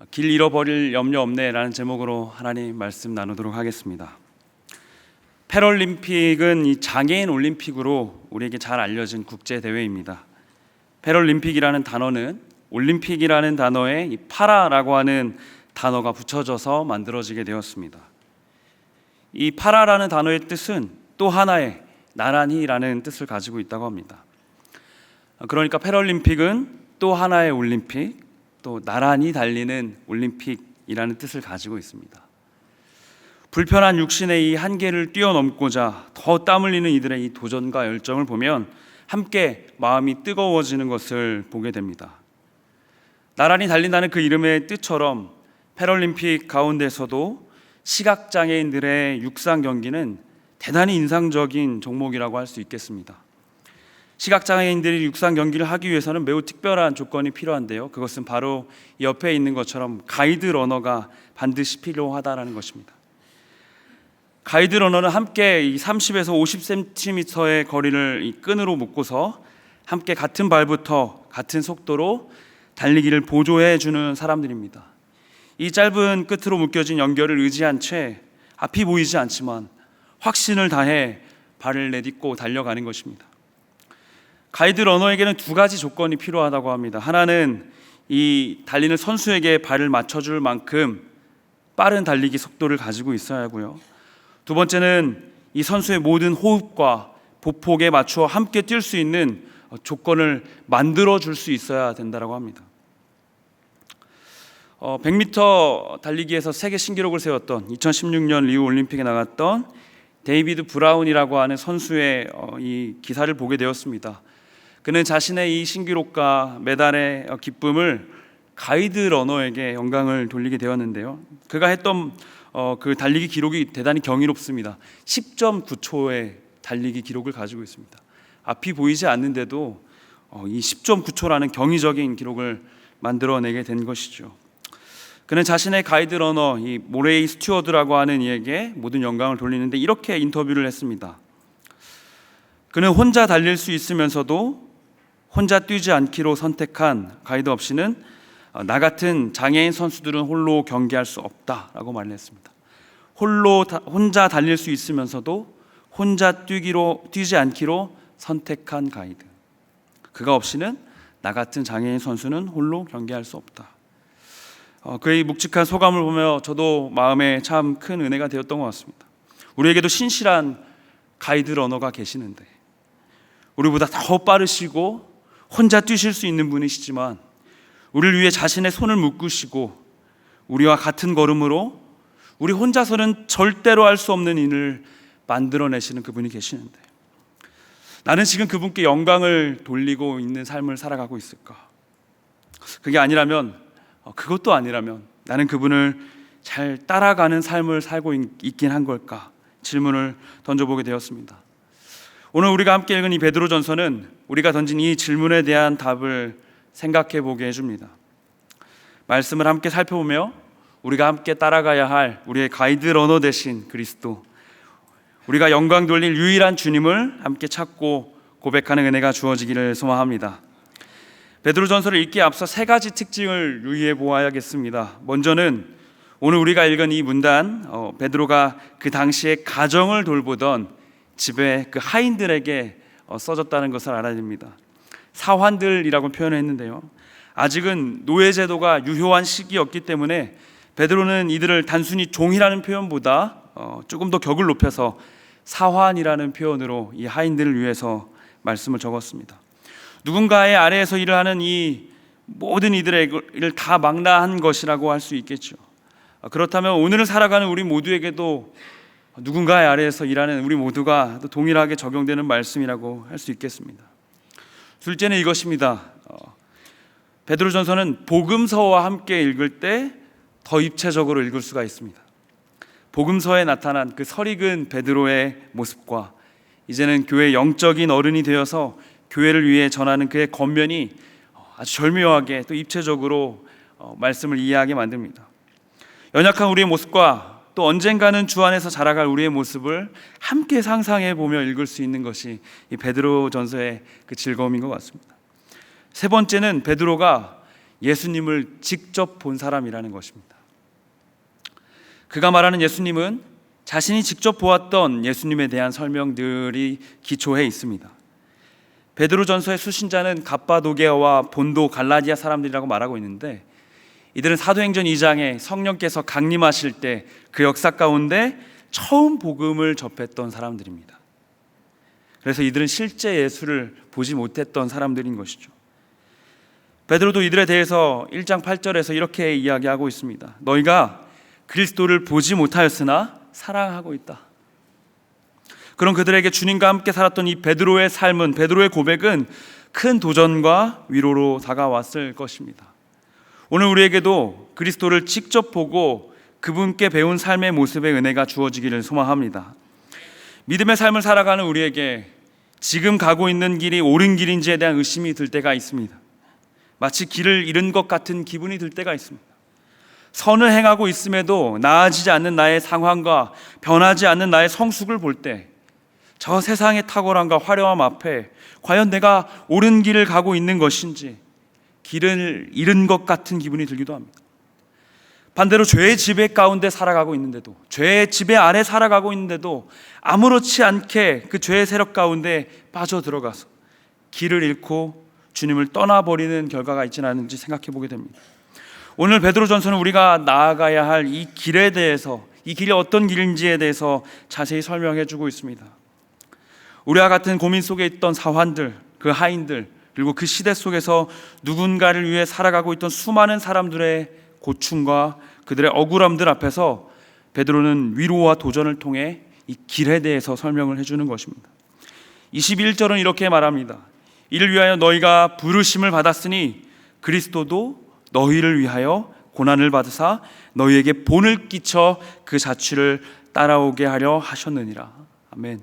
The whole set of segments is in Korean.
길 잃어버릴 염려 없네라는 제목으로 하나님 말씀 나누도록 하겠습니다. 패럴림픽은 이 장애인 올림픽으로 우리에게 잘 알려진 국제 대회입니다. 패럴림픽이라는 단어는 올림픽이라는 단어에 이 파라라고 하는 단어가 붙여져서 만들어지게 되었습니다. 이 파라라는 단어의 뜻은 또 하나의 나란히라는 뜻을 가지고 있다고 합니다. 그러니까 패럴림픽은 또 하나의 올림픽, 또 나란히 달리는 올림픽이라는 뜻을 가지고 있습니다. 불편한 육신의 이 한계를 뛰어넘고자 더 땀 흘리는 이들의 이 도전과 열정을 보면 함께 마음이 뜨거워지는 것을 보게 됩니다. 나란히 달린다는 그 이름의 뜻처럼 패럴림픽 가운데서도 시각장애인들의 육상 경기는 대단히 인상적인 종목이라고 할 수 있겠습니다. 시각장애인들이 육상 경기를 하기 위해서는 매우 특별한 조건이 필요한데요, 그것은 바로 옆에 있는 것처럼 가이드 러너가 반드시 필요하다라는 것입니다. 가이드 러너는 함께 이 30에서 50cm의 거리를 이 끈으로 묶고서 함께 같은 발부터 같은 속도로 달리기를 보조해 주는 사람들입니다. 이 짧은 끝으로 묶여진 연결을 의지한 채 앞이 보이지 않지만 확신을 다해 발을 내딛고 달려가는 것입니다. 가이드 러너에게는 두 가지 조건이 필요하다고 합니다. 하나는 이 달리는 선수에게 발을 맞춰줄 만큼 빠른 달리기 속도를 가지고 있어야 하고요, 두 번째는 이 선수의 모든 호흡과 보폭에 맞추어 함께 뛸 수 있는 조건을 만들어줄 수 있어야 된다고 합니다. 100m 달리기에서 세계 신기록을 세웠던 2016년 리우 올림픽에 나갔던 데이비드 브라운이라고 하는 선수의 이 기사를 보게 되었습니다. 그는 자신의 이 신기록과 메달의 기쁨을 가이드 러너에게 영광을 돌리게 되었는데요, 그가 했던 그 달리기 기록이 대단히 경이롭습니다. 10.9초의 달리기 기록을 가지고 있습니다. 앞이 보이지 않는데도 이 10.9초라는 경이적인 기록을 만들어내게 된 것이죠. 그는 자신의 가이드 러너 이 모레이 스튜어드라고 하는 이에게 모든 영광을 돌리는데 이렇게 인터뷰를 했습니다. 그는 혼자 달릴 수 있으면서도 혼자 뛰지 않기로 선택한 가이드 없이는 나 같은 장애인 선수들은 홀로 경기할 수 없다라고 말을 했습니다. 혼자 달릴 수 있으면서도 혼자 뛰지 않기로 선택한 가이드, 그가 없이는 나 같은 장애인 선수는 홀로 경기할 수 없다. 그의 묵직한 소감을 보며 저도 마음에 참 큰 은혜가 되었던 것 같습니다. 우리에게도 신실한 가이드 러너가 계시는데, 우리보다 더 빠르시고 혼자 뛰실 수 있는 분이시지만 우리를 위해 자신의 손을 묶으시고 우리와 같은 걸음으로 우리 혼자서는 절대로 할 수 없는 일을 만들어내시는 그분이 계시는데, 나는 지금 그분께 영광을 돌리고 있는 삶을 살아가고 있을까? 그것도 아니라면 나는 그분을 잘 따라가는 삶을 살고 있긴 한 걸까? 질문을 던져보게 되었습니다. 오늘 우리가 함께 읽은 이 베드로전서는 우리가 던진 이 질문에 대한 답을 생각해 보게 해줍니다. 말씀을 함께 살펴보며 우리가 함께 따라가야 할 우리의 가이드 러너 되신 그리스도, 우리가 영광 돌릴 유일한 주님을 함께 찾고 고백하는 은혜가 주어지기를 소망합니다. 베드로전서를 읽기에 앞서 세 가지 특징을 유의해 보아야겠습니다. 먼저는 오늘 우리가 읽은 이 문단, 베드로가 그 당시에 가정을 돌보던 집에 그 하인들에게 써졌다는 것을 알아야 됩니다. 사환들이라고 표현을 했는데요, 아직은 노예제도가 유효한 시기였기 때문에 베드로는 이들을 단순히 종이라는 표현보다 조금 더 격을 높여서 사환이라는 표현으로 이 하인들을 위해서 말씀을 적었습니다. 누군가의 아래에서 일을 하는 이 모든 이들의 일을 다 망라한 것이라고 할 수 있겠죠. 그렇다면 오늘을 살아가는 우리 모두에게도 누군가의 아래에서 일하는 우리 모두가 또 동일하게 적용되는 말씀이라고 할 수 있겠습니다. 둘째는 이것입니다. 베드로전서는 복음서와 함께 읽을 때 더 입체적으로 읽을 수가 있습니다. 복음서에 나타난 그 설익은 베드로의 모습과 이제는 교회의 영적인 어른이 되어서 교회를 위해 전하는 그의 겉면이 아주 절묘하게 또 입체적으로 말씀을 이해하게 만듭니다. 연약한 우리의 모습과 또 언젠가는 주 안에서 자라갈 우리의 모습을 함께 상상해 보며 읽을 수 있는 것이 이 베드로전서의 그 즐거움인 것 같습니다. 세 번째는 베드로가 예수님을 직접 본 사람이라는 것입니다. 그가 말하는 예수님은 자신이 직접 보았던 예수님에 대한 설명들이 기초해 있습니다. 베드로전서의 수신자는 갑바도게아와 본도 갈라디아 사람들이라고 말하고 있는데, 이들은 사도행전 2장에 성령께서 강림하실 때 그 역사 가운데 처음 복음을 접했던 사람들입니다. 그래서 이들은 실제 예수를 보지 못했던 사람들인 것이죠. 베드로도 이들에 대해서 1장 8절에서 이렇게 이야기하고 있습니다. 너희가 그리스도를 보지 못하였으나 사랑하고 있다. 그런 그들에게 주님과 함께 살았던 이 베드로의 삶은, 베드로의 고백은 큰 도전과 위로로 다가왔을 것입니다. 오늘 우리에게도 그리스도를 직접 보고 그분께 배운 삶의 모습의 은혜가 주어지기를 소망합니다. 믿음의 삶을 살아가는 우리에게 지금 가고 있는 길이 옳은 길인지에 대한 의심이 들 때가 있습니다. 마치 길을 잃은 것 같은 기분이 들 때가 있습니다. 선을 행하고 있음에도 나아지지 않는 나의 상황과 변하지 않는 나의 성숙을 볼 때 저 세상의 탁월함과 화려함 앞에 과연 내가 옳은 길을 가고 있는 것인지 길을 잃은 것 같은 기분이 들기도 합니다. 반대로 죄의 지배 가운데 살아가고 있는데도, 죄의 지배 아래 살아가고 있는데도 아무렇지 않게 그 죄의 세력 가운데 빠져들어가서 길을 잃고 주님을 떠나버리는 결과가 있지는 않은지 생각해 보게 됩니다. 오늘 베드로전서는 우리가 나아가야 할 이 길에 대해서, 이 길이 어떤 길인지에 대해서 자세히 설명해 주고 있습니다. 우리와 같은 고민 속에 있던 사환들, 그 하인들, 그리고 그 시대 속에서 누군가를 위해 살아가고 있던 수많은 사람들의 고충과 그들의 억울함들 앞에서 베드로는 위로와 도전을 통해 이 길에 대해서 설명을 해주는 것입니다. 21절은 이렇게 말합니다. 이를 위하여 너희가 부르심을 받았으니 그리스도도 너희를 위하여 고난을 받으사 너희에게 본을 끼쳐 그 자취를 따라오게 하려 하셨느니라. 아멘.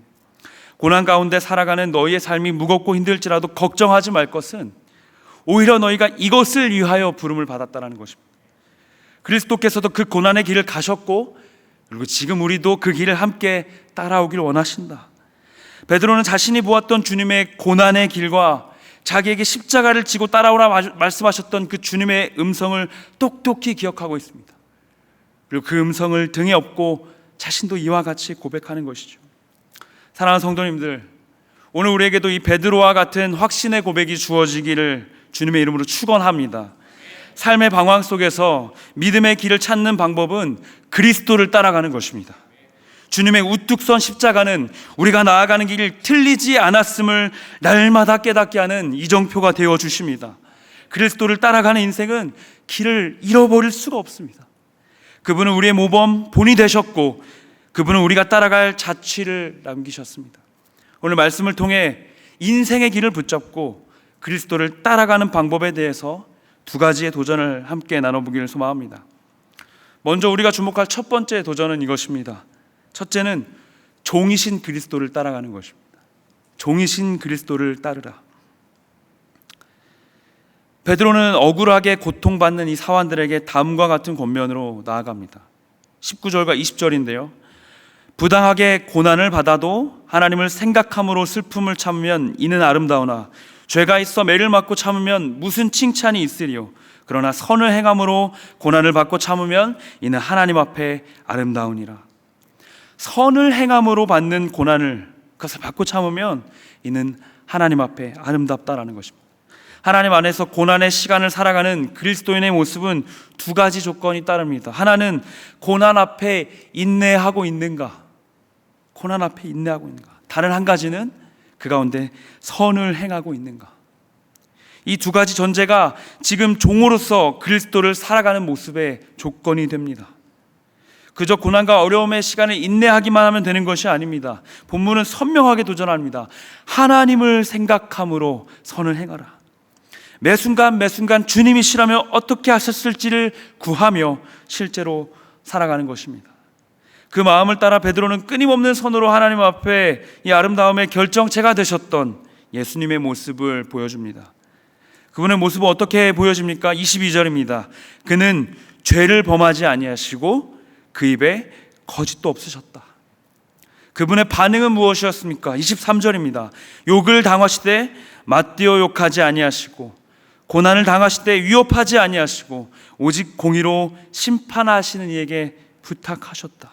고난 가운데 살아가는 너희의 삶이 무겁고 힘들지라도 걱정하지 말 것은 오히려 너희가 이것을 위하여 부름을 받았다는 것입니다. 그리스도께서도 그 고난의 길을 가셨고, 그리고 지금 우리도 그 길을 함께 따라오길 원하신다. 베드로는 자신이 보았던 주님의 고난의 길과 자기에게 십자가를 지고 따라오라 말씀하셨던 그 주님의 음성을 똑똑히 기억하고 있습니다. 그리고 그 음성을 등에 업고 자신도 이와 같이 고백하는 것이죠. 사랑하는 성도님들, 오늘 우리에게도 이 베드로와 같은 확신의 고백이 주어지기를 주님의 이름으로 축원합니다. 삶의 방황 속에서 믿음의 길을 찾는 방법은 그리스도를 따라가는 것입니다. 주님의 우뚝 선 십자가는 우리가 나아가는 길이 틀리지 않았음을 날마다 깨닫게 하는 이정표가 되어 주십니다. 그리스도를 따라가는 인생은 길을 잃어버릴 수가 없습니다. 그분은 우리의 모범 본이 되셨고, 그분은 우리가 따라갈 자취를 남기셨습니다. 오늘 말씀을 통해 인생의 길을 붙잡고 그리스도를 따라가는 방법에 대해서 두 가지의 도전을 함께 나눠보기를 소망합니다. 먼저 우리가 주목할 첫 번째 도전은 이것입니다. 첫째는 종이신 그리스도를 따라가는 것입니다. 종이신 그리스도를 따르라. 베드로는 억울하게 고통받는 이 사환들에게 다음과 같은 권면으로 나아갑니다. 19절과 20절인데요. 부당하게 고난을 받아도 하나님을 생각함으로 슬픔을 참으면 이는 아름다우나 죄가 있어 매를 맞고 참으면 무슨 칭찬이 있으리요. 그러나 선을 행함으로 고난을 받고 참으면 이는 하나님 앞에 아름다우니라. 선을 행함으로 받는 고난을, 그것을 받고 참으면 이는 하나님 앞에 아름답다라는 것입니다. 하나님 안에서 고난의 시간을 살아가는 그리스도인의 모습은 두 가지 조건이 따릅니다. 하나는 고난 앞에 인내하고 있는가, 고난 앞에 인내하고 있는가. 다른 한 가지는 그 가운데 선을 행하고 있는가. 이 두 가지 전제가 지금 종으로서 그리스도를 살아가는 모습의 조건이 됩니다. 그저 고난과 어려움의 시간을 인내하기만 하면 되는 것이 아닙니다. 본문은 선명하게 도전합니다. 하나님을 생각함으로 선을 행하라. 매 순간 매 순간 주님이시라면 어떻게 하셨을지를 구하며 실제로 살아가는 것입니다. 그 마음을 따라 베드로는 끊임없는 손으로 하나님 앞에 이 아름다움의 결정체가 되셨던 예수님의 모습을 보여줍니다. 그분의 모습은 어떻게 보여집니까? 22절입니다. 그는 죄를 범하지 아니하시고 그 입에 거짓도 없으셨다. 그분의 반응은 무엇이었습니까? 23절입니다. 욕을 당하시되 맞대어 욕하지 아니하시고 고난을 당하실 때 위협하지 아니하시고 오직 공의로 심판하시는 이에게 부탁하셨다.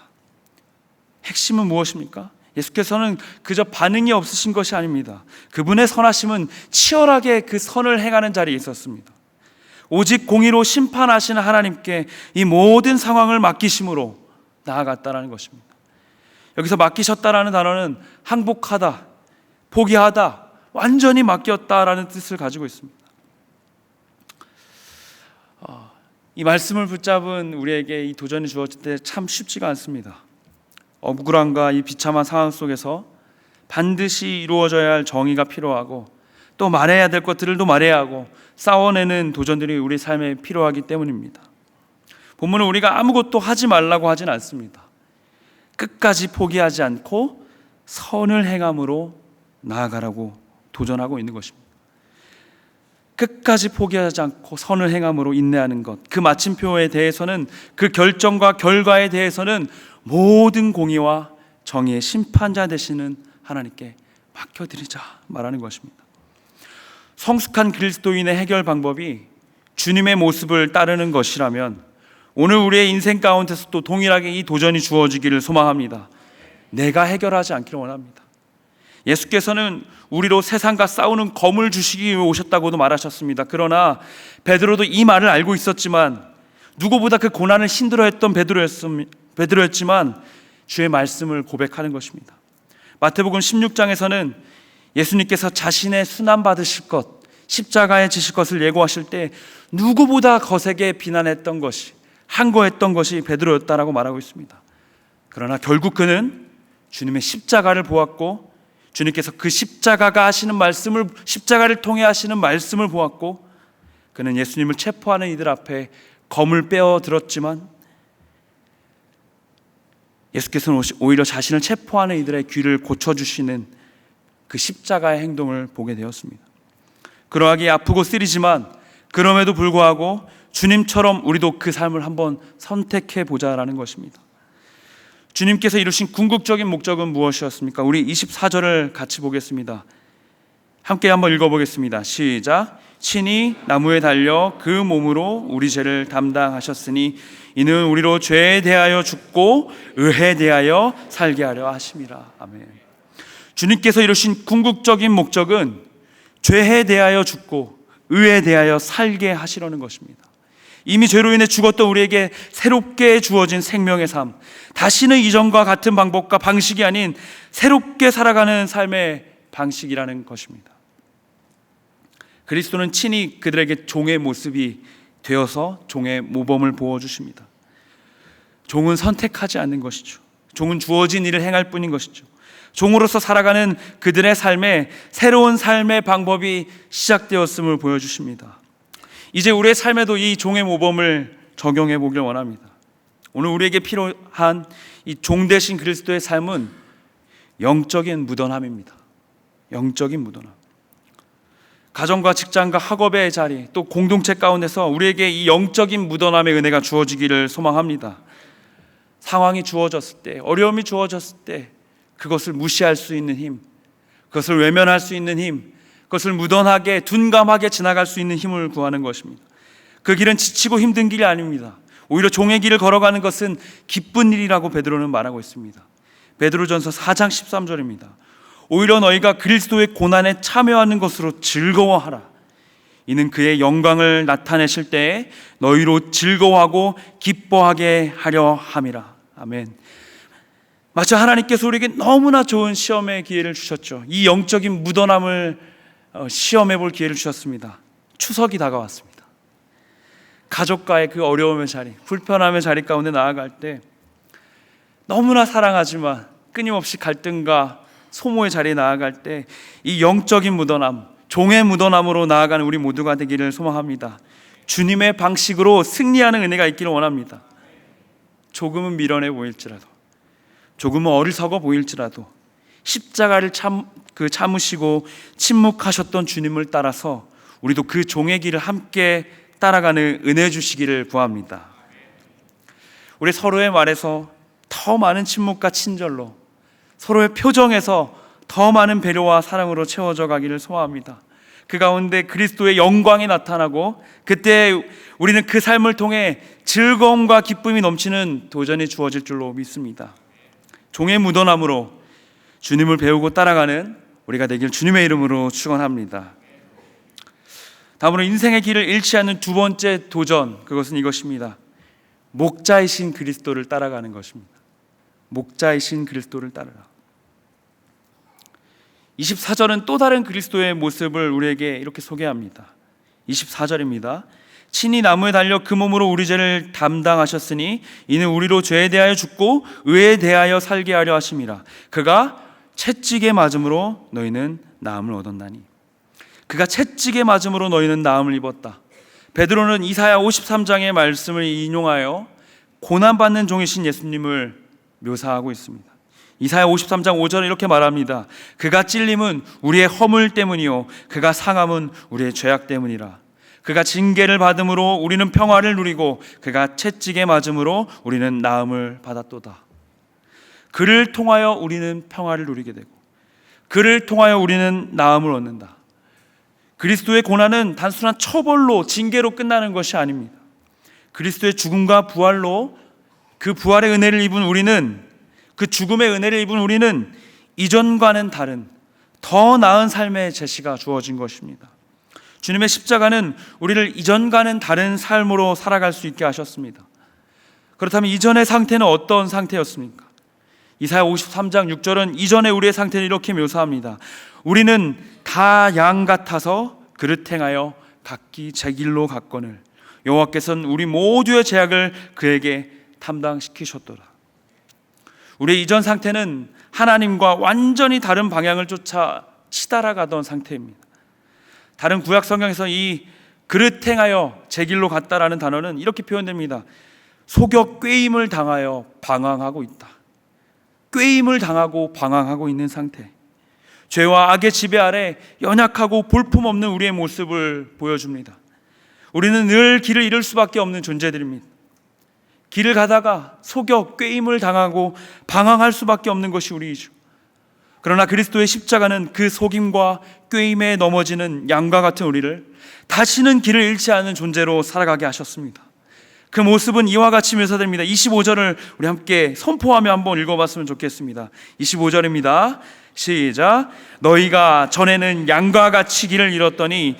핵심은 무엇입니까? 예수께서는 그저 반응이 없으신 것이 아닙니다. 그분의 선하심은 치열하게 그 선을 행하는 자리에 있었습니다. 오직 공의로 심판하시는 하나님께 이 모든 상황을 맡기심으로 나아갔다라는 것입니다. 여기서 맡기셨다라는 단어는 항복하다, 포기하다, 완전히 맡겼다라는 뜻을 가지고 있습니다. 이 말씀을 붙잡은 우리에게 이 도전이 주어질 때 참 쉽지가 않습니다. 억울함과 이 비참한 상황 속에서 반드시 이루어져야 할 정의가 필요하고 또 말해야 될 것들도 말해야 하고 싸워내는 도전들이 우리 삶에 필요하기 때문입니다. 본문은 우리가 아무것도 하지 말라고 하진 않습니다. 끝까지 포기하지 않고 선을 행함으로 나아가라고 도전하고 있는 것입니다. 끝까지 포기하지 않고 선을 행함으로 인내하는 것, 그 마침표에 대해서는, 그 결정과 결과에 대해서는 모든 공의와 정의의 심판자 되시는 하나님께 맡겨드리자 말하는 것입니다. 성숙한 그리스도인의 해결 방법이 주님의 모습을 따르는 것이라면 오늘 우리의 인생 가운데서 또 동일하게 이 도전이 주어지기를 소망합니다. 내가 해결하지 않기를 원합니다. 예수께서는 우리로 세상과 싸우는 검을 주시기 위해 오셨다고도 말하셨습니다. 그러나 베드로도 이 말을 알고 있었지만, 누구보다 그 고난을 힘들어했던 베드로였지만 주의 말씀을 고백하는 것입니다. 마태복음 16장에서는 예수님께서 자신의 순환 받으실 것, 십자가에 지실 것을 예고하실 때 누구보다 거세게 비난했던 것이, 항거했던 것이 베드로였다라고 말하고 있습니다. 그러나 결국 그는 주님의 십자가를 보았고, 주님께서 그 십자가가 하시는 말씀을, 십자가를 통해 하시는 말씀을 보았고, 그는 예수님을 체포하는 이들 앞에 검을 빼어 들었지만 예수께서는 오히려 자신을 체포하는 이들의 귀를 고쳐주시는 그 십자가의 행동을 보게 되었습니다. 그러하기에 아프고 쓰리지만 그럼에도 불구하고 주님처럼 우리도 그 삶을 한번 선택해 보자라는 것입니다. 주님께서 이루신 궁극적인 목적은 무엇이었습니까? 우리 24절을 같이 보겠습니다. 함께 한번 읽어보겠습니다. 시작. 친히 나무에 달려 그 몸으로 우리 죄를 담당하셨으니 이는 우리로 죄에 대하여 죽고 의에 대하여 살게 하려 하심이라. 아멘. 주님께서 이루신 궁극적인 목적은 죄에 대하여 죽고 의에 대하여 살게 하시려는 것입니다. 이미 죄로 인해 죽었던 우리에게 새롭게 주어진 생명의 삶, 다시는 이전과 같은 방법과 방식이 아닌 새롭게 살아가는 삶의 방식이라는 것입니다. 그리스도는 친히 그들에게 종의 모습이 되어서 종의 모범을 보여주십니다. 종은 선택하지 않는 것이죠. 종은 주어진 일을 행할 뿐인 것이죠. 종으로서 살아가는 그들의 삶에 새로운 삶의 방법이 시작되었음을 보여주십니다. 이제 우리의 삶에도 이 종의 모범을 적용해 보길 원합니다. 오늘 우리에게 필요한 이 종 대신 그리스도의 삶은 영적인 무던함입니다. 영적인 무던함. 가정과 직장과 학업의 자리, 또 공동체 가운데서 우리에게 이 영적인 무던함의 은혜가 주어지기를 소망합니다. 상황이 주어졌을 때, 어려움이 주어졌을 때 그것을 무시할 수 있는 힘, 그것을 외면할 수 있는 힘, 그것을 무던하게 둔감하게 지나갈 수 있는 힘을 구하는 것입니다. 그 길은 지치고 힘든 길이 아닙니다. 오히려 종의 길을 걸어가는 것은 기쁜 일이라고 베드로는 말하고 있습니다. 베드로전서 4장 13절입니다. 오히려 너희가 그리스도의 고난에 참여하는 것으로 즐거워하라. 이는 그의 영광을 나타내실 때에 너희로 즐거워하고 기뻐하게 하려 함이라. 아멘. 마치 하나님께서 우리에게 너무나 좋은 시험의 기회를 주셨죠. 이 영적인 무던함을 시험해 볼 기회를 주셨습니다. 추석이 다가왔습니다. 가족과의 그 어려움의 자리, 불편함의 자리 가운데 나아갈 때 너무나 사랑하지만 끊임없이 갈등과 소모의 자리에 나아갈 때 이 영적인 무던함, 종의 무던함으로 나아가는 우리 모두가 되기를 소망합니다. 주님의 방식으로 승리하는 은혜가 있기를 원합니다. 조금은 미련해 보일지라도, 조금은 어리석어 보일지라도 십자가를 참으시고 침묵하셨던 주님을 따라서 우리도 그 종의 길을 함께 따라가는 은혜 주시기를 구합니다. 우리 서로의 말에서 더 많은 침묵과 친절로, 서로의 표정에서 더 많은 배려와 사랑으로 채워져 가기를 소원합니다. 그 가운데 그리스도의 영광이 나타나고 그때 우리는 그 삶을 통해 즐거움과 기쁨이 넘치는 도전이 주어질 줄로 믿습니다. 종의 묻어남으로 주님을 배우고 따라가는 우리가 되길 주님의 이름으로 축원합니다. 다음으로 인생의 길을 잃지 않는 두 번째 도전, 그것은 이것입니다. 목자이신 그리스도를 따라가는 것입니다. 목자이신 그리스도를 따르라. 24절은 또 다른 그리스도의 모습을 우리에게 이렇게 소개합니다. 24절입니다. 친히 나무에 달려 그 몸으로 우리 죄를 담당하셨으니 이는 우리로 죄에 대하여 죽고 의에 대하여 살게 하려 하심이라. 그가 채찍에 맞음으로 너희는 나음을 얻었나니. 그가 채찍에 맞음으로 너희는 나음을 입었다. 베드로는 이사야 53장의 말씀을 인용하여 고난받는 종이신 예수님을 묘사하고 있습니다. 이사야 53장 5절에 이렇게 말합니다. 그가 찔림은 우리의 허물 때문이요 그가 상함은 우리의 죄악 때문이라. 그가 징계를 받음으로 우리는 평화를 누리고 그가 채찍에 맞음으로 우리는 나음을 받았도다. 그를 통하여 우리는 평화를 누리게 되고 그를 통하여 우리는 나음을 얻는다. 그리스도의 고난은 단순한 처벌로, 징계로 끝나는 것이 아닙니다. 그리스도의 죽음과 부활로 그 부활의 은혜를 입은 우리는, 그 죽음의 은혜를 입은 우리는 이전과는 다른 더 나은 삶의 제시가 주어진 것입니다. 주님의 십자가는 우리를 이전과는 다른 삶으로 살아갈 수 있게 하셨습니다. 그렇다면 이전의 상태는 어떤 상태였습니까? 이사야 53장 6절은 이전의 우리의 상태를 이렇게 묘사합니다. 우리는 다 양 같아서 그릇 행하여 각기 제 길로 갔거늘 여호와께서는 우리 모두의 죄악을 그에게 담당시키셨도다. 우리의 이전 상태는 하나님과 완전히 다른 방향을 쫓아 치달아가던 상태입니다. 다른 구약 성경에서 이 그릇 행하여 제 길로 갔다라는 단어는 이렇게 표현됩니다. 속여 꾀임을 당하여 방황하고 있다. 꾀임을 당하고 방황하고 있는 상태. 죄와 악의 지배 아래 연약하고 볼품없는 우리의 모습을 보여줍니다. 우리는 늘 길을 잃을 수밖에 없는 존재들입니다. 길을 가다가 속여 꾀임을 당하고 방황할 수밖에 없는 것이 우리이죠. 그러나 그리스도의 십자가는 그 속임과 꾀임에 넘어지는 양과 같은 우리를 다시는 길을 잃지 않은 존재로 살아가게 하셨습니다. 그 모습은 이와 같이 묘사됩니다. 25절을 우리 함께 선포하며 한번 읽어봤으면 좋겠습니다. 25절입니다. 시작. 너희가 전에는 양과 같이 길을 잃었더니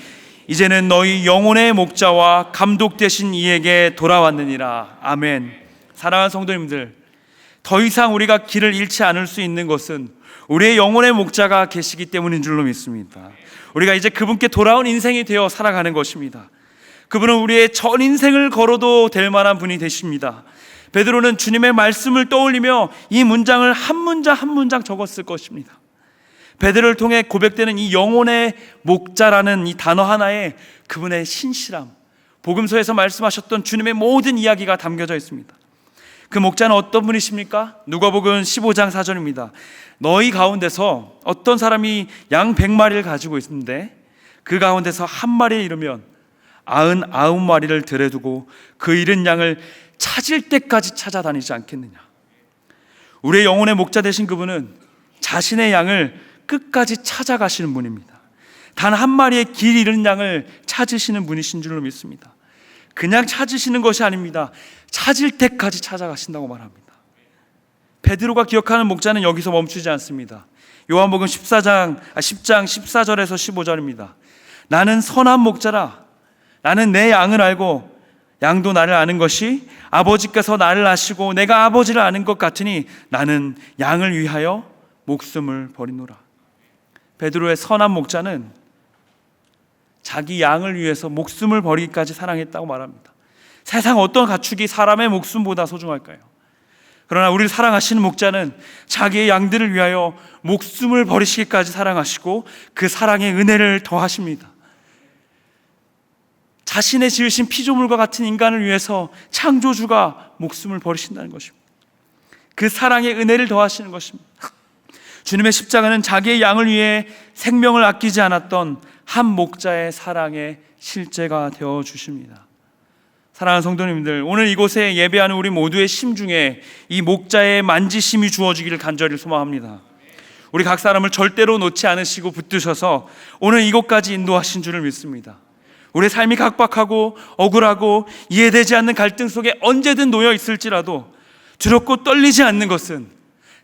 이제는 너희 영혼의 목자와 감독 되신 이에게 돌아왔느니라. 아멘. 사랑하는 성도님들, 더 이상 우리가 길을 잃지 않을 수 있는 것은 우리의 영혼의 목자가 계시기 때문인 줄로 믿습니다. 우리가 이제 그분께 돌아온 인생이 되어 살아가는 것입니다. 그분은 우리의 전 인생을 걸어도 될 만한 분이 되십니다. 베드로는 주님의 말씀을 떠올리며 이 문장을 한 문장 한 문장 적었을 것입니다. 베드로를 통해 고백되는 이 영혼의 목자라는 이 단어 하나에 그분의 신실함, 복음서에서 말씀하셨던 주님의 모든 이야기가 담겨져 있습니다. 그 목자는 어떤 분이십니까? 누가복음 15장 4절입니다. 너희 가운데서 어떤 사람이 양 100마리를 가지고 있는데 그 가운데서 한 마리를 잃으면 99마리를 들여두고 그 잃은 양을 찾을 때까지 찾아다니지 않겠느냐. 우리의 영혼의 목자 되신 그분은 자신의 양을 끝까지 찾아가시는 분입니다. 단 한 마리의 길 잃은 양을 찾으시는 분이신 줄로 믿습니다. 그냥 찾으시는 것이 아닙니다. 찾을 때까지 찾아가신다고 말합니다. 베드로가 기억하는 목자는 여기서 멈추지 않습니다. 요한복음 10장 14절에서 15절입니다. 나는 선한 목자라. 나는 내 양을 알고 양도 나를 아는 것이 아버지께서 나를 아시고 내가 아버지를 아는 것 같으니 나는 양을 위하여 목숨을 버리노라. 베드로의 선한 목자는 자기 양을 위해서 목숨을 버리기까지 사랑했다고 말합니다. 세상 어떤 가축이 사람의 목숨보다 소중할까요? 그러나 우리를 사랑하시는 목자는 자기의 양들을 위하여 목숨을 버리시기까지 사랑하시고 그 사랑의 은혜를 더하십니다. 자신의 지으신 피조물과 같은 인간을 위해서 창조주가 목숨을 버리신다는 것입니다. 그 사랑의 은혜를 더하시는 것입니다. 주님의 십자가는 자기의 양을 위해 생명을 아끼지 않았던 한 목자의 사랑의 실제가 되어 주십니다. 사랑하는 성도님들, 오늘 이곳에 예배하는 우리 모두의 심중에 이 목자의 만지심이 주어지기를 간절히 소망합니다. 우리 각 사람을 절대로 놓지 않으시고 붙드셔서 오늘 이곳까지 인도하신 줄을 믿습니다. 우리의 삶이 각박하고 억울하고 이해되지 않는 갈등 속에 언제든 놓여 있을지라도 두렵고 떨리지 않는 것은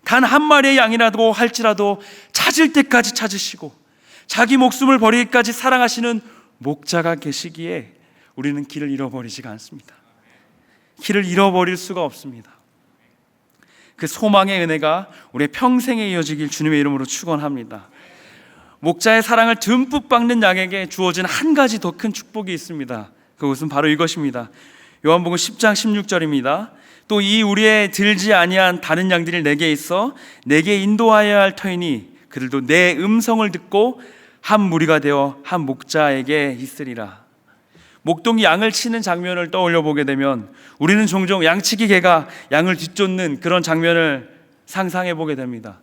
단 한 마리의 양이라도 할지라도 찾을 때까지 찾으시고 자기 목숨을 버리기까지 사랑하시는 목자가 계시기에 우리는 길을 잃어버리지가 않습니다. 길을 잃어버릴 수가 없습니다. 그 소망의 은혜가 우리의 평생에 이어지길 주님의 이름으로 축원합니다. 목자의 사랑을 듬뿍 받는 양에게 주어진 한 가지 더 큰 축복이 있습니다. 그것은 바로 이것입니다. 요한복음 10장 16절입니다. 또 이 우리의 들지 아니한 다른 양들이 내게 있어 내게 인도하여야 할 터이니 그들도 내 음성을 듣고 한 무리가 되어 한 목자에게 있으리라. 목동이 양을 치는 장면을 떠올려 보게 되면 우리는 종종 양치기 개가 양을 뒤쫓는 그런 장면을 상상해 보게 됩니다.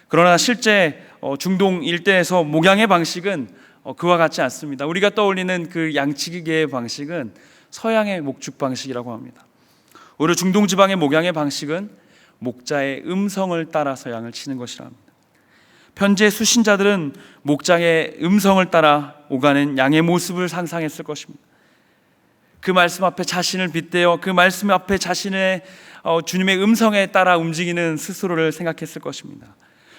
그러나 실제 중동 일대에서 목양의 방식은 그와 같지 않습니다. 우리가 떠올리는 그 양치기 개의 방식은 서양의 목축 방식이라고 합니다. 오히려 중동 지방의 목양의 방식은 목자의 음성을 따라서 양을 치는 것이라 합니다. 편지의 수신자들은 목자의 음성을 따라 오가는 양의 모습을 상상했을 것입니다. 그 말씀 앞에 자신을 빗대어 그 말씀 앞에 자신의 주님의 음성에 따라 움직이는 스스로를 생각했을 것입니다.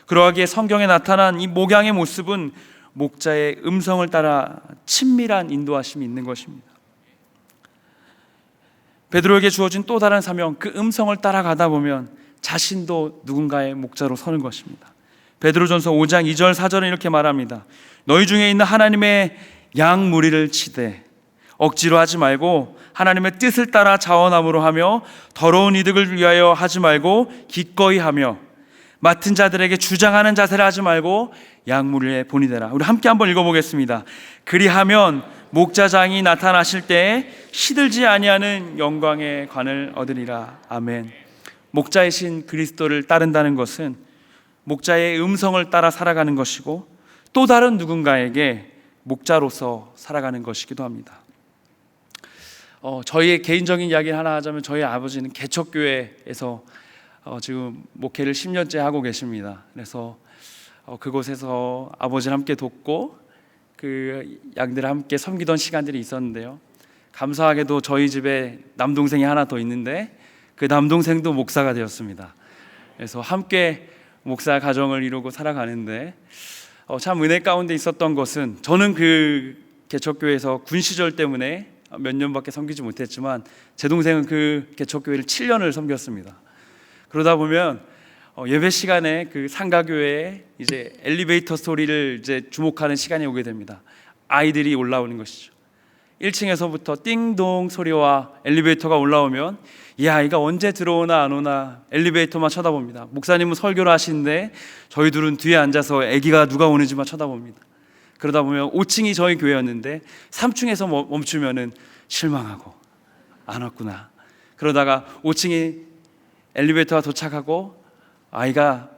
그러하기에 성경에 나타난 이 목양의 모습은 목자의 음성을 따라 친밀한 인도하심이 있는 것입니다. 베드로에게 주어진 또 다른 사명, 그 음성을 따라가다 보면 자신도 누군가의 목자로 서는 것입니다. 베드로전서 5장 2절 4절은 이렇게 말합니다. 너희 중에 있는 하나님의 양 무리를 치되 억지로 하지 말고 하나님의 뜻을 따라 자원함으로 하며 더러운 이득을 위하여 하지 말고 기꺼이 하며 맡은 자들에게 주장하는 자세를 하지 말고 양 무리의 본이 되라. 우리 함께 한번 읽어보겠습니다. 그리하면 목자장이 나타나실 때에 시들지 아니하는 영광의 관을 얻으리라. 아멘. 목자이신 그리스도를 따른다는 것은 목자의 음성을 따라 살아가는 것이고 또 다른 누군가에게 목자로서 살아가는 것이기도 합니다. 저희의 개인적인 이야기를 하나 하자면 저희 아버지는 개척교회에서 지금 목회를 10년째 하고 계십니다. 그래서 그곳에서 아버지를 함께 돕고 그 양들을 함께 섬기던 시간들이 있었는데요. 감사하게도 저희 집에 남동생이 하나 더 있는데 그 남동생도 목사가 되었습니다. 그래서 함께 목사 가정을 이루고 살아가는데 참 은혜 가운데 있었던 것은 저는 그 개척교회에서 군 시절 때문에 몇 년밖에 섬기지 못했지만 제 동생은 그 개척교회를 7년을 섬겼습니다. 그러다 보면 예배 시간에 그 상가교회에 이제 엘리베이터 소리를 이제 주목하는 시간이 오게 됩니다. 아이들이 올라오는 것이죠. 1층에서부터 띵동 소리와 엘리베이터가 올라오면 이 아이가 언제 들어오나 안 오나 엘리베이터만 쳐다봅니다. 목사님은 설교를 하시는데 저희 둘은 뒤에 앉아서 아기가 누가 오는지만 쳐다봅니다. 그러다 보면 5층이 저희 교회였는데 3층에서 멈추면은 실망하고 안 왔구나. 그러다가 5층이 엘리베이터가 도착하고 아이가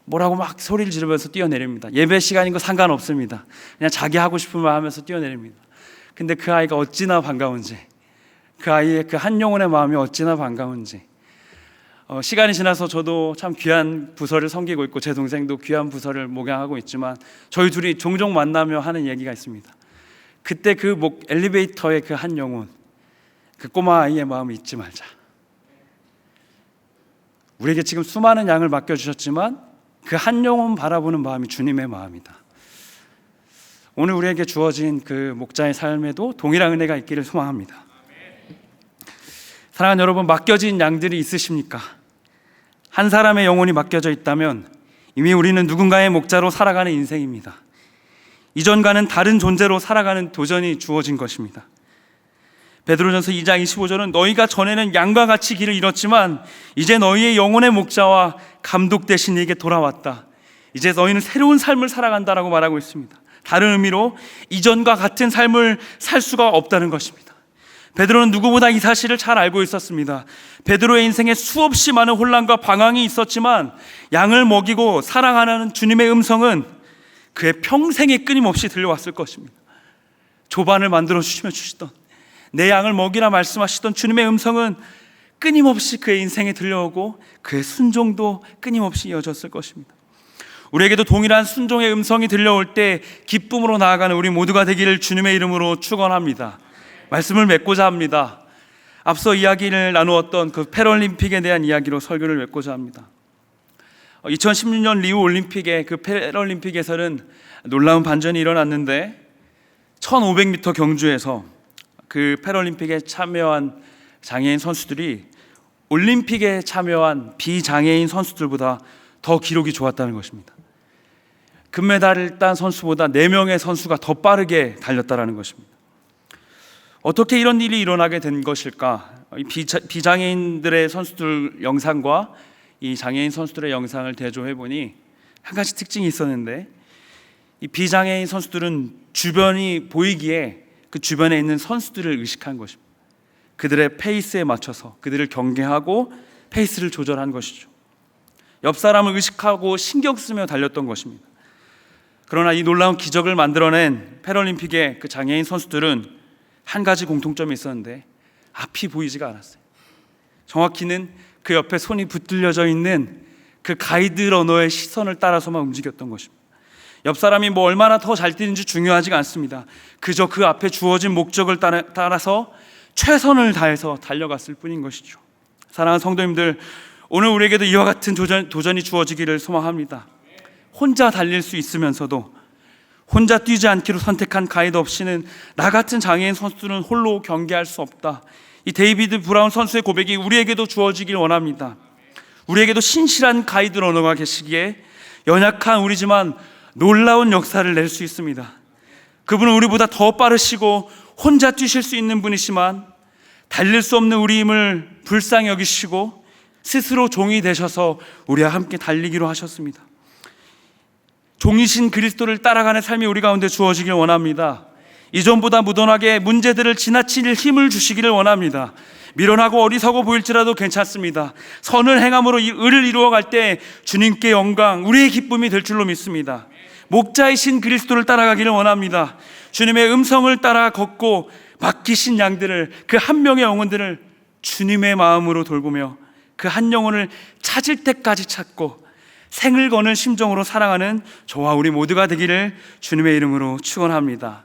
뭐라고 막 소리를 지르면서 뛰어내립니다. 예배 시간인 거 상관없습니다. 그냥 자기 하고 싶은 말 하면서 뛰어내립니다. 근데 그 아이가 어찌나 반가운지, 그 아이의 그 한 영혼의 마음이 어찌나 반가운지. 시간이 지나서 저도 참 귀한 부서를 섬기고 있고 제 동생도 귀한 부서를 목양하고 있지만 저희 둘이 종종 만나며 하는 얘기가 있습니다. 그때 그 엘리베이터의 그 한 영혼, 그 꼬마 아이의 마음을 잊지 말자. 우리에게 지금 수많은 양을 맡겨주셨지만 그 한 영혼 바라보는 마음이 주님의 마음이다. 오늘 우리에게 주어진 그 목자의 삶에도 동일한 은혜가 있기를 소망합니다. 사랑하는 여러분, 맡겨진 양들이 있으십니까? 한 사람의 영혼이 맡겨져 있다면 이미 우리는 누군가의 목자로 살아가는 인생입니다. 이전과는 다른 존재로 살아가는 도전이 주어진 것입니다. 베드로전서 2장 25절은 너희가 전에는 양과 같이 길을 잃었지만 이제 너희의 영혼의 목자와 감독 되신 이에게 돌아왔다. 이제 너희는 새로운 삶을 살아간다라고 말하고 있습니다. 다른 의미로 이전과 같은 삶을 살 수가 없다는 것입니다. 베드로는 누구보다 이 사실을 잘 알고 있었습니다. 베드로의 인생에 수없이 많은 혼란과 방황이 있었지만 양을 먹이고 사랑하는 주님의 음성은 그의 평생에 끊임없이 들려왔을 것입니다. 조반을 만들어 주시며 주시던 내 양을 먹이라 말씀하시던 주님의 음성은 끊임없이 그의 인생에 들려오고 그의 순종도 끊임없이 이어졌을 것입니다. 우리에게도 동일한 순종의 음성이 들려올 때 기쁨으로 나아가는 우리 모두가 되기를 주님의 이름으로 축원합니다. 말씀을 맺고자 합니다. 앞서 이야기를 나누었던 그 패럴림픽에 대한 이야기로 설교를 맺고자 합니다. 2016년 리우 올림픽의 그 패럴림픽에서는 놀라운 반전이 일어났는데 1500m 경주에서 그 패럴림픽에 참여한 장애인 선수들이 올림픽에 참여한 비장애인 선수들보다 더 기록이 좋았다는 것입니다. 금메달을 딴 선수보다 4명의 선수가 더 빠르게 달렸다는 것입니다. 어떻게 이런 일이 일어나게 된 것일까? 비장애인들의 선수들 영상과 이 장애인 선수들의 영상을 대조해 보니 한 가지 특징이 있었는데, 이 비장애인 선수들은 주변이 보이기에 그 주변에 있는 선수들을 의식한 것입니다. 그들의 페이스에 맞춰서 그들을 경계하고 페이스를 조절한 것이죠. 옆 사람을 의식하고 신경 쓰며 달렸던 것입니다. 그러나 이 놀라운 기적을 만들어낸 패럴림픽의 그 장애인 선수들은 한 가지 공통점이 있었는데 앞이 보이지가 않았어요. 정확히는 그 옆에 손이 붙들려져 있는 그 가이드 러너의 시선을 따라서만 움직였던 것입니다. 옆 사람이 뭐 얼마나 더 잘 뛰는지 중요하지가 않습니다. 그저 그 앞에 주어진 목적을 따라서 최선을 다해서 달려갔을 뿐인 것이죠. 사랑하는 성도님들, 오늘 우리에게도 이와 같은 도전이 주어지기를 소망합니다. 혼자 달릴 수 있으면서도 혼자 뛰지 않기로 선택한 가이드 없이는 나 같은 장애인 선수들은 홀로 경기할 수 없다. 이 데이비드 브라운 선수의 고백이 우리에게도 주어지길 원합니다. 우리에게도 신실한 가이드 러너가 계시기에 연약한 우리지만 놀라운 역사를 낼 수 있습니다. 그분은 우리보다 더 빠르시고 혼자 뛰실 수 있는 분이시만 달릴 수 없는 우리 힘을 불쌍히 여기시고 스스로 종이 되셔서 우리와 함께 달리기로 하셨습니다. 종이신 그리스도를 따라가는 삶이 우리 가운데 주어지길 원합니다. 이전보다 무던하게 문제들을 지나칠 힘을 주시기를 원합니다. 미련하고 어리석어 보일지라도 괜찮습니다. 선을 행함으로 의를 이루어갈 때 주님께 영광, 우리의 기쁨이 될 줄로 믿습니다. 목자이신 그리스도를 따라가기를 원합니다. 주님의 음성을 따라 걷고 맡기신 양들을, 그 한 명의 영혼들을 주님의 마음으로 돌보며 그 한 영혼을 찾을 때까지 찾고 생을 거는 심정으로 사랑하는 저와 우리 모두가 되기를 주님의 이름으로 축원합니다.